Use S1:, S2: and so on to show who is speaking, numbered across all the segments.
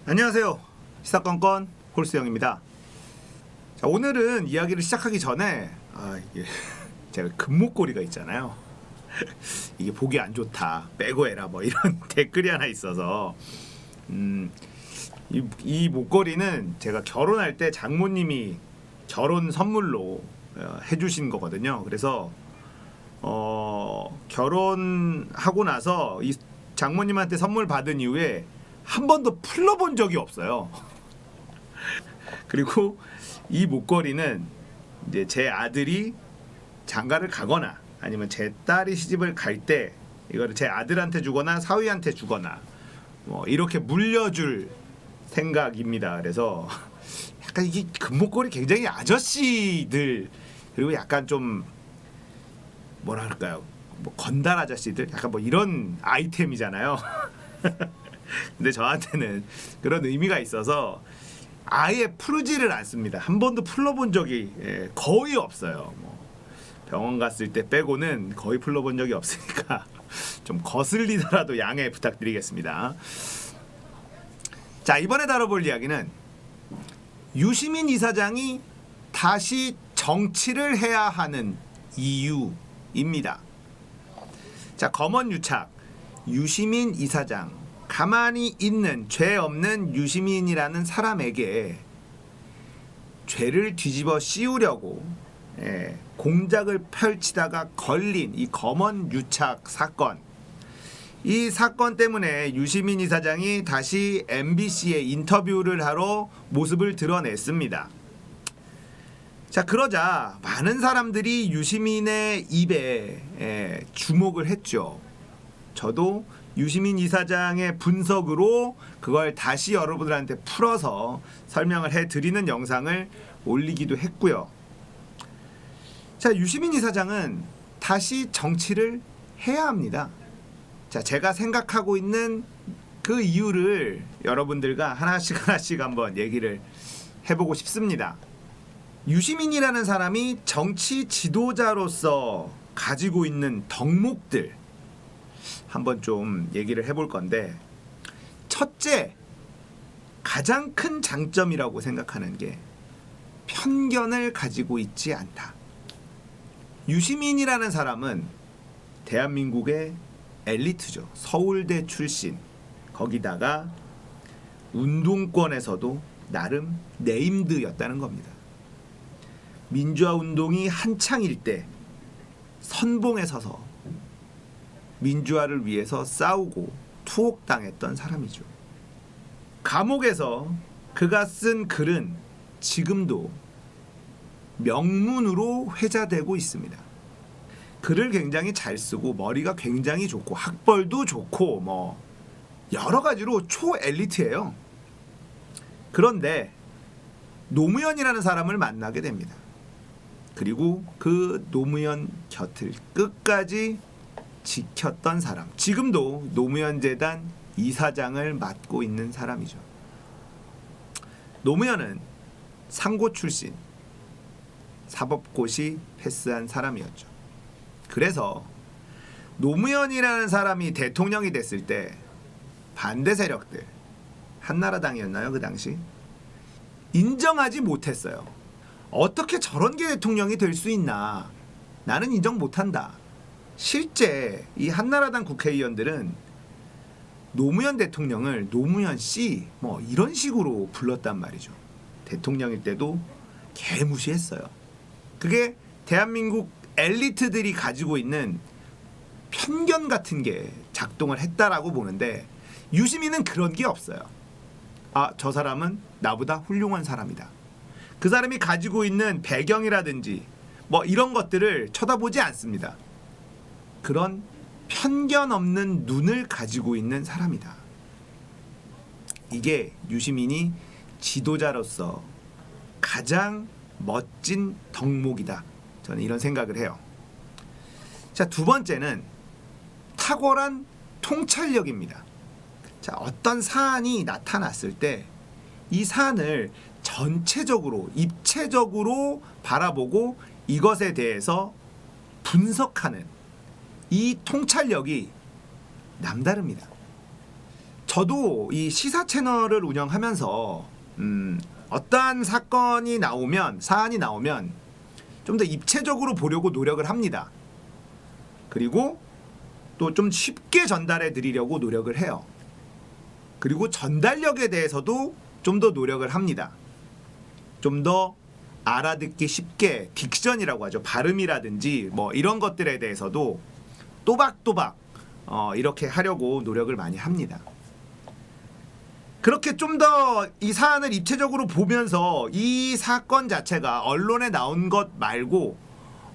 S1: 안녕하세요. 시사건건 홀수영입니다. 자, 오늘은 이야기를 시작하기 전에 이게 제가 금목걸이가 있잖아요. 이게 보기 안 좋다, 빼고 해라 뭐 이런 댓글이 하나 있어서 이 목걸이는 제가 결혼할 때 장모님이 결혼 선물로 해주신 거거든요. 그래서 결혼하고 나서 이 장모님한테 선물 받은 이후에 한 번도 풀러본 적이 없어요. 그리고 이 목걸이는 이제 제 아들이 장가를 가거나 아니면 제 딸이 시집을 갈 때 이거를 제 아들한테 주거나 사위한테 주거나 뭐 이렇게 물려줄 생각입니다. 그래서 약간 이게 금목걸이 굉장히 아저씨들, 그리고 약간 좀 뭐랄까요, 뭐 건달 아저씨들, 약간 뭐 이런 아이템이잖아요. 근데 저한테는 그런 의미가 있어서 아예 풀지를 않습니다. 한 번도 풀러본 적이 거의 없어요. 뭐 병원 갔을 때 빼고는 거의 풀러본 적이 없으니까 좀 거슬리더라도 양해 부탁드리겠습니다. 자, 이번에 다뤄볼 이야기는 유시민 이사장이 다시 정치를 해야 하는 이유입니다. 자, 검언유착, 유시민 이사장, 가만히 있는 죄 없는 유시민이라는 사람에게 죄를 뒤집어 씌우려고 공작을 펼치다가 걸린 이 검언유착 사건, 이 사건 때문에 유시민 이사장이 다시 MBC에 인터뷰를 하러 모습을 드러냈습니다. 자, 그러자 많은 사람들이 유시민의 입에 주목을 했죠. 저도 유시민 이사장의 분석으로 그걸 다시 여러분들한테 풀어서 설명을 해드리는 영상을 올리기도 했고요. 자, 유시민 이사장은 다시 정치를 해야 합니다. 자, 제가 생각하고 있는 그 이유를 여러분들과 하나씩 한번 얘기를 해보고 싶습니다. 유시민이라는 사람이 정치 지도자로서 가지고 있는 덕목들 한번 좀 얘기를 해볼 건데, 첫째, 가장 큰 장점이라고 생각하는 게 편견을 가지고 있지 않다. 유시민이라는 사람은 대한민국의 엘리트죠. 서울대 출신, 거기다가 운동권에서도 나름 네임드였다는 겁니다. 민주화 운동이 한창일 때 선봉에 서서 민주화를 위해서 싸우고 투옥당했던 사람이죠. 감옥에서 그가 쓴 글은 지금도 명문으로 회자되고 있습니다. 글을 굉장히 잘 쓰고 머리가 굉장히 좋고 학벌도 좋고 뭐 여러 가지로 초엘리트예요. 그런데 노무현이라는 사람을 만나게 됩니다. 그리고 그 노무현 곁을 끝까지 지켰던 사람, 지금도 노무현 재단 이사장을 맡고 있는 사람이죠. 노무현은 상고 출신, 사법고시 패스한 사람이었죠. 그래서 노무현이라는 사람이 대통령이 됐을 때 반대 세력들, 한나라당이었나요 그 당시? 인정하지 못했어요. 어떻게 저런 게 대통령이 될 수 있나, 나는 인정 못한다. 실제 이 한나라당 국회의원들은 노무현 대통령을 노무현 씨 뭐 이런 식으로 불렀단 말이죠. 대통령일 때도 개무시했어요. 그게 대한민국 엘리트들이 가지고 있는 편견 같은 게 작동을 했다라고 보는데, 유시민은 그런 게 없어요. 아, 저 사람은 나보다 훌륭한 사람이다. 그 사람이 가지고 있는 배경이라든지 뭐 이런 것들을 쳐다보지 않습니다. 그런 편견 없는 눈을 가지고 있는 사람이다. 이게 유시민이 지도자로서 가장 멋진 덕목이다. 저는 이런 생각을 해요. 자, 두 번째는 탁월한 통찰력입니다. 자, 어떤 사안이 나타났을 때 이 사안을 전체적으로, 입체적으로 바라보고 이것에 대해서 분석하는 이 통찰력이 남다릅니다. 저도 이 시사 채널을 운영하면서 어떠한 사건이 나오면, 사안이 나오면 좀 더 입체적으로 보려고 노력을 합니다. 그리고 또 좀 쉽게 전달해 드리려고 노력을 해요. 그리고 전달력에 대해서도 좀 더 노력을 합니다. 좀 더 알아듣기 쉽게, 딕션이라고 하죠. 발음이라든지 뭐 이런 것들에 대해서도 또박또박 이렇게 하려고 노력을 많이 합니다. 그렇게 좀 더 이 사안을 입체적으로 보면서 이 사건 자체가 언론에 나온 것 말고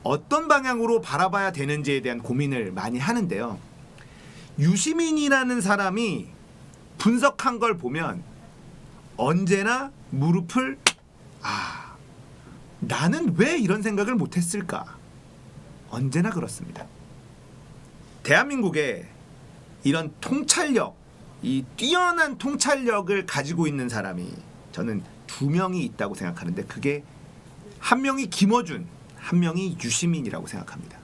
S1: 어떤 방향으로 바라봐야 되는지에 대한 고민을 많이 하는데요. 유시민이라는 사람이 분석한 걸 보면 언제나 무릎을 나는 왜 이런 생각을 못했을까? 언제나 그렇습니다. 대한민국에 이런 통찰력, 이 뛰어난 통찰력을 가지고 있는 사람이 저는 2명이 있다고 생각하는데, 그게 한 명이 김어준, 한 명이 유시민이라고 생각합니다.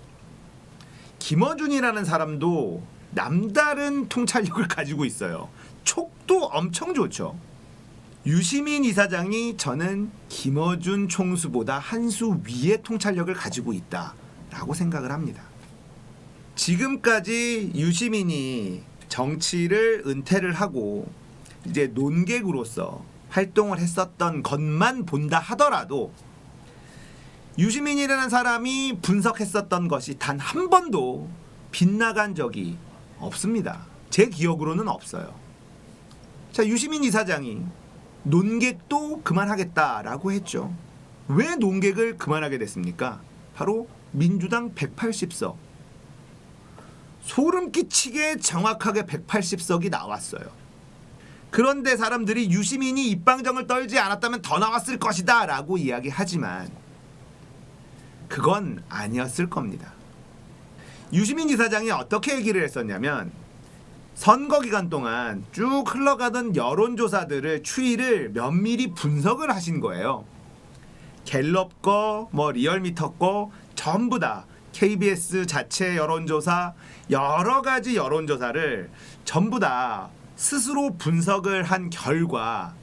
S1: 김어준이라는 사람도 남다른 통찰력을 가지고 있어요. 촉도 엄청 좋죠. 유시민 이사장이 저는 김어준 총수보다 한 수 위의 통찰력을 가지고 있다라고 생각을 합니다. 지금까지 유시민이 정치를 은퇴를 하고 이제 논객으로서 활동을 했었던 것만 본다 하더라도 유시민이라는 사람이 분석했었던 것이 단 한 번도 빗나간 적이 없습니다. 제 기억으로는 없어요. 자, 유시민 이사장이 논객도 그만하겠다라고 했죠. 왜 논객을 그만하게 됐습니까? 바로 민주당 180석. 소름 끼치게 정확하게 180석이 나왔어요. 그런데 사람들이 유시민이 입방정을 떨지 않았다면 더 나왔을 것이다 라고 이야기하지만 그건 아니었을 겁니다. 유시민 이사장이 어떻게 얘기를 했었냐면, 선거 기간 동안 쭉 흘러가던 여론조사들을 추이를 면밀히 분석을 하신 거예요. 갤럽 거, 뭐 리얼미터 거 전부 다 KBS 자체 여론조사, 여러 가지 여론조사를 전부 다 스스로 분석을 한 결과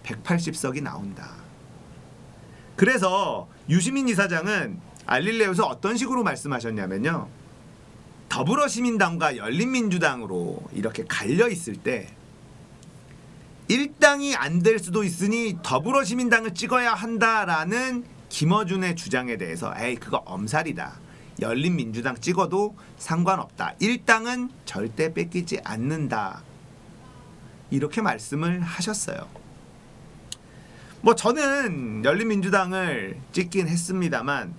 S1: 180석이 나온다. 그래서 유시민 이사장은 알릴레오에서 어떤 식으로 말씀하셨냐면요. 더불어시민당과 열린민주당으로 이렇게 갈려 있을 때 1당이 안 될 수도 있으니 더불어시민당을 찍어야 한다라는 김어준의 주장에 대해서 그거 엄살이다. 열린민주당 찍어도 상관없다. 1당은 절대 뺏기지 않는다. 이렇게 말씀을 하셨어요. 뭐 저는 열린민주당을 찍긴 했습니다만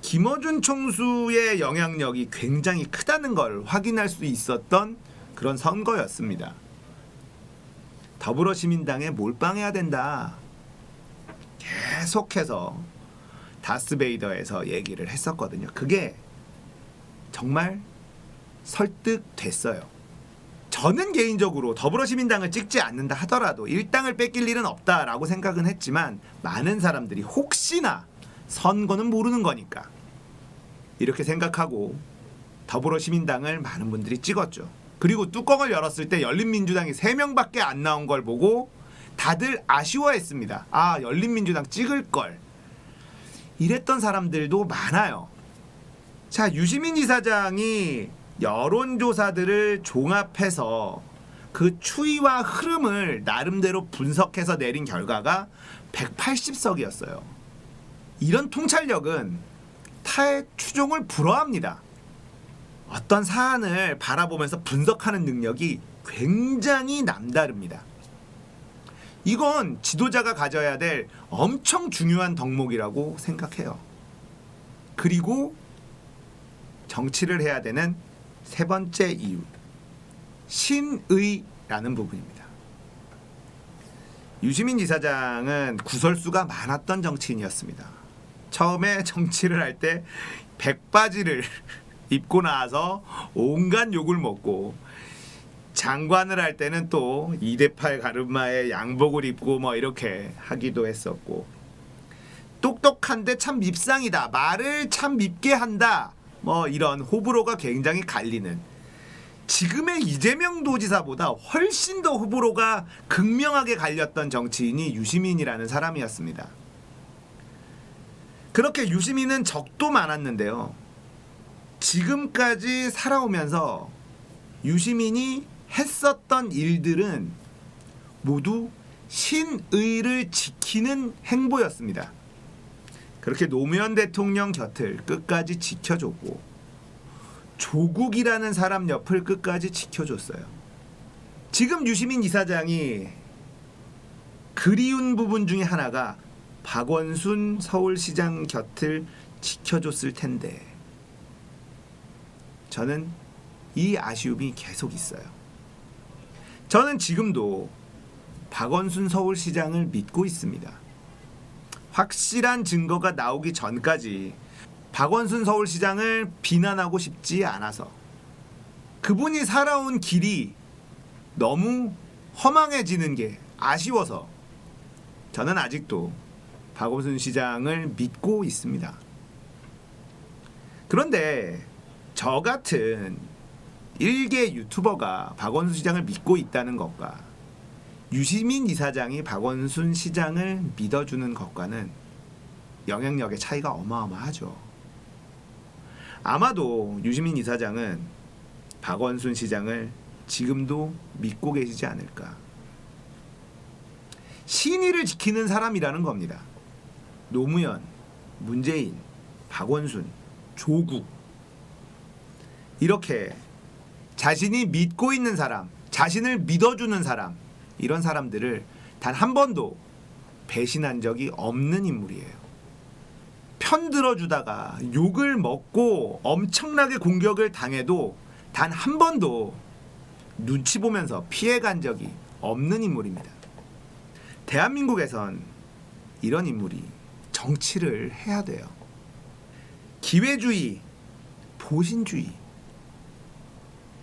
S1: 김어준 총수의 영향력이 굉장히 크다는 걸 확인할 수 있었던 그런 선거였습니다. 더불어시민당에 몰빵해야 된다. 계속해서 다스베이더에서 얘기를 했었거든요. 그게 정말 설득됐어요. 저는 개인적으로 더불어시민당을 찍지 않는다 하더라도 1당을 뺏길 일은 없다라고 생각은 했지만 많은 사람들이 혹시나 선거는 모르는 거니까 이렇게 생각하고 더불어시민당을 많은 분들이 찍었죠. 그리고 뚜껑을 열었을 때 열린민주당이 3명밖에 안 나온 걸 보고 다들 아쉬워했습니다. 열린민주당 찍을 걸. 이랬던 사람들도 많아요. 자, 유시민 이사장이 여론조사들을 종합해서 그 추이와 흐름을 나름대로 분석해서 내린 결과가 180석이었어요. 이런 통찰력은 타의 추종을 불허합니다. 어떤 사안을 바라보면서 분석하는 능력이 굉장히 남다릅니다. 이건 지도자가 가져야 될 엄청 중요한 덕목이라고 생각해요. 그리고 정치를 해야 되는 3번째 이유, 신의라는 부분입니다. 유시민 이사장은 구설수가 많았던 정치인이었습니다. 처음에 정치를 할 때 백바지를 입고 나와서 온갖 욕을 먹고, 장관을 할 때는 또 2대8 가르마에 양복을 입고 뭐 이렇게 하기도 했었고, 똑똑한데 참 밉상이다, 말을 참 밉게 한다, 뭐 이런 호불호가 굉장히 갈리는 지금의 이재명 도지사보다 훨씬 더 후보로가 극명하게 갈렸던 정치인이 유시민이라는 사람이었습니다. 그렇게 유시민은 적도 많았는데요. 지금까지 살아오면서 유시민이 했었던 일들은 모두 신의를 지키는 행보였습니다. 그렇게 노무현 대통령 곁을 끝까지 지켜줬고 조국이라는 사람 옆을 끝까지 지켜줬어요. 지금 유시민 이사장이 그리운 부분 중에 하나가 박원순 서울시장 곁을 지켜줬을 텐데 저는 이 아쉬움이 계속 있어요. 저는 지금도 박원순 서울시장을 믿고 있습니다. 확실한 증거가 나오기 전까지 박원순 서울시장을 비난하고 싶지 않아서, 그분이 살아온 길이 너무 허망해지는 게 아쉬워서 저는 아직도 박원순 시장을 믿고 있습니다. 그런데 저 같은 일개 유튜버가 박원순 시장을 믿고 있다는 것과 유시민 이사장이 박원순 시장을 믿어주는 것과는 영향력의 차이가 어마어마하죠. 아마도 유시민 이사장은 박원순 시장을 지금도 믿고 계시지 않을까. 신의를 지키는 사람이라는 겁니다. 노무현, 문재인, 박원순, 조국, 이렇게 자신이 믿고 있는 사람, 자신을 믿어주는 사람, 이런 사람들을 단 한 번도 배신한 적이 없는 인물이에요. 편 들어주다가 욕을 먹고 엄청나게 공격을 당해도 단 한 번도 눈치 보면서 피해간 적이 없는 인물입니다. 대한민국에선 이런 인물이 정치를 해야 돼요. 기회주의, 보신주의,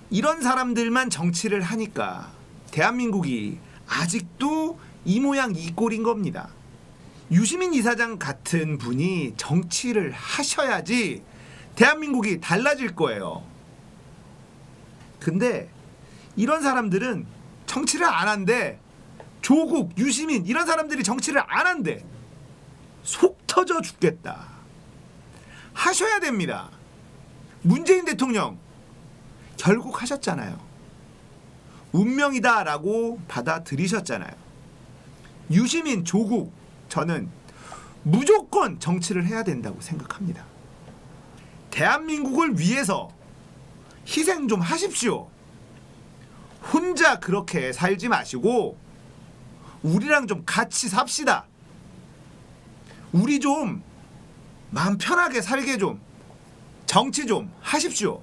S1: 이런 사람들만 정치를 하니까 대한민국이 아직도 이 모양 이 꼴인 겁니다. 유시민 이사장 같은 분이 정치를 하셔야지 대한민국이 달라질 거예요. 근데 이런 사람들은 정치를 안 한대. 조국, 유시민 이런 사람들이 정치를 안 한대. 속 터져 죽겠다. 하셔야 됩니다. 문재인 대통령 결국 하셨잖아요. 운명이다라고 받아들이셨잖아요. 유시민, 조국, 저는 무조건 정치를 해야 된다고 생각합니다. 대한민국을 위해서 희생 좀 하십시오. 혼자 그렇게 살지 마시고 우리랑 좀 같이 삽시다. 우리 좀 마음 편하게 살게 좀 정치 좀 하십시오.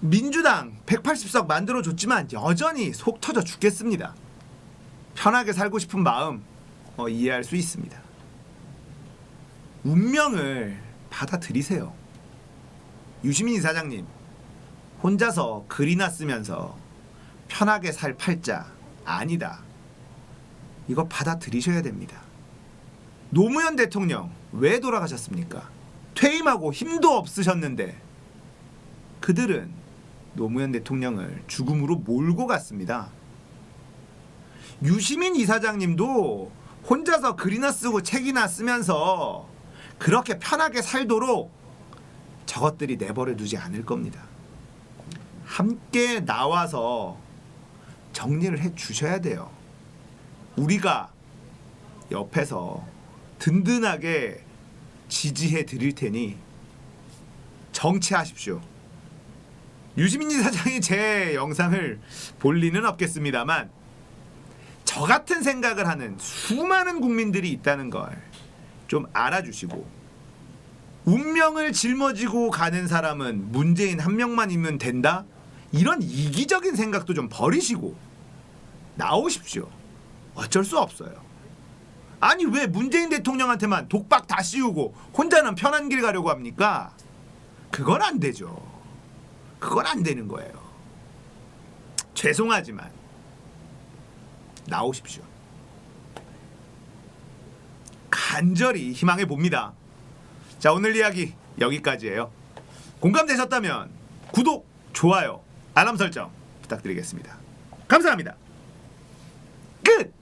S1: 민주당 180석 만들어줬지만 여전히 속 터져 죽겠습니다. 편하게 살고 싶은 마음 이해할 수 있습니다. 운명을 받아들이세요. 유시민 이사장님 혼자서 글이나 쓰면서 편하게 살 팔자 아니다. 이거 받아들이셔야 됩니다. 노무현 대통령 왜 돌아가셨습니까? 퇴임하고 힘도 없으셨는데 그들은 노무현 대통령을 죽음으로 몰고 갔습니다. 유시민 이사장님도 혼자서 글이나 쓰고 책이나 쓰면서 그렇게 편하게 살도록 저것들이 내버려 두지 않을 겁니다. 함께 나와서 정리를 해 주셔야 돼요. 우리가 옆에서 든든하게 지지해 드릴 테니 정치하십시오. 유시민 이사장이 제 영상을 볼 리는 없겠습니다만 저 같은 생각을 하는 수많은 국민들이 있다는 걸 좀 알아주시고, 운명을 짊어지고 가는 사람은 문재인 한 명만 있으면 된다? 이런 이기적인 생각도 좀 버리시고 나오십시오. 어쩔 수 없어요. 아니 왜 문재인 대통령한테만 독박 다 씌우고 혼자는 편한 길 가려고 합니까? 그건 안 되죠. 그건 안 되는 거예요. 죄송하지만 나오십시오. 간절히 희망해 봅니다. 자, 오늘 이야기 여기까지예요. 공감되셨다면 구독, 좋아요 알람 설정 부탁드리겠습니다. 감사합니다. 끝.